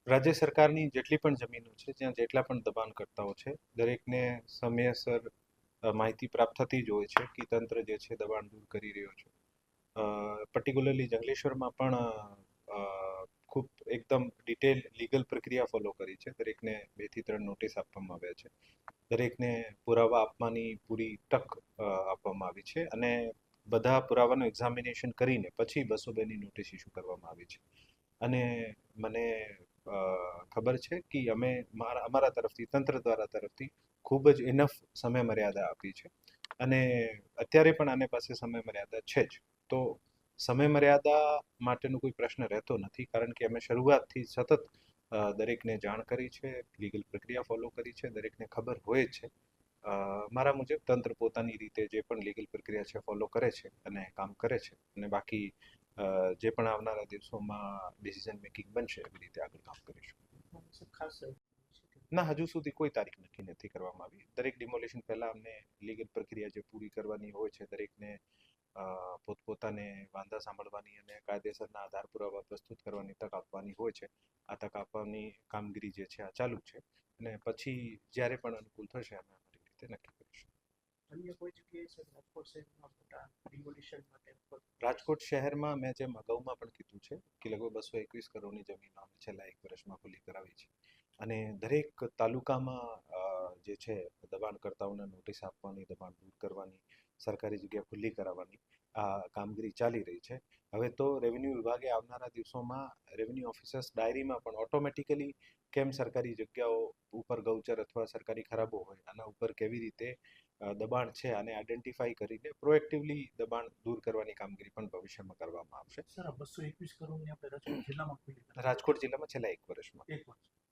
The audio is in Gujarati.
રાજ્ય સરકારની જેટલી પણ જમીનો છે, જ્યાં જેટલા પણ દબાણકર્તાઓ છે, દરેકને સમયસર માહિતી પ્રાપ્ત થતી જ હોય છે કે તંત્ર જે છે દબાણ દૂર કરી રહ્યો છે. પર્ટિક્યુલરલી જંગલેશ્વરમાં પણ ખૂબ એકદમ ડિટેલ લીગલ પ્રક્રિયા ફોલો કરી છે. દરેકને 2 થી 3 નોટિસ આપવામાં આવ્યા છે. દરેકને પુરાવા આપવાની પૂરી તક આપવામાં આવી છે અને બધા પુરાવાનું એક્ઝામિનેશન કરીને પછી 202ની નોટિસ ઇસ્યુ કરવામાં આવી છે. અને મને ખબર છે કે અમે અમારા તરફથી તંત્ર દ્વારા તરફથી ખૂબ જ ઇનફ સમય મર્યાદા આપી છે અને અત્યારે પણ આને પાસે સમય મર્યાદા છે જ. તો સમય મર્યાદા માટેનો કોઈ પ્રશ્ન રહેતો નથી, કારણ કે અમે શરૂઆતથી સતત દરેકને જાણ કરી છે, લીગલ પ્રક્રિયા ફોલો કરી છે, દરેકને ખબર હોય જ છે. મારા મુજબ તંત્ર પોતાની રીતે જે પણ લીગલ પ્રક્રિયા છે ફોલો કરે છે અને કામ કરે છે, અને બાકી જે પણ આવનારા દિવસોમાં ડિસિઝન મેકિંગ બનશે એવી રીતે આગળ કામ કરીશું. ના, હજુ સુધી કોઈ તારીખ નક્કી નથી કરવામાં આવી. દરેક ડિમોલિશન પહેલા અમને લીગલ પ્રક્રિયા જે પૂરી કરવાની હોય છે, દરેકને પોતપોતાને વાંધા સાંભળવાની અને કાયદેસરના આધાર પુરાવા પ્રસ્તુત કરવાની તક આપવાની હોય છે. આ તક આપવાની કામગીરી જે છે આ ચાલુ છે, અને પછી જ્યારે પણ અનુકૂળ થશે અમે અમારી રીતે નક્કી કરીશું. અન્ય કોઈ જગ્યાએ છે રાજકોટ શહેરમાં મોટા ડિમોલિશન માટે? રાજકોટ શહેરમાં મેં જેમ અગાઉમાં પણ કીધું છે કે લગભગ 221 કરોડની જમીન અમે છેલ્લા 1 વર્ષમાં ખુલ્લી કરાવી છે, અને દરેક તાલુકામાં જે છે દબાણકર્તાઓને નોટિસ આપવાની, દબાણ દૂર કરવાની, સરકારી જગ્યા ખુલ્લી કરાવવાની આ કામગીરી ચાલી રહી છે. હવે તો રેવન્યુ વિભાગે આવનારા દિવસોમાં રેવન્યુ ઓફિસર્સ ડાયરીમાં પણ ઓટોમેટિકલી કેમ સરકારી જગ્યાઓ ઉપર ગૌચર અથવા સરકારી ખરાબો હોય આના ઉપર કેવી રીતે દબાણ છે આને આઈડેન્ટિફાઈ કરીને પ્રોએક્ટિવલી દબાણ દૂર કરવાની કામગીરી પણ ભવિષ્યમાં કરવામાં આવશે. સર, 221 કરોડની આપણે રાજકોટ જિલ્લામાં ખુલ્લી રાજકોટ જિલ્લામાં છેલ્લા 1 વર્ષમાં.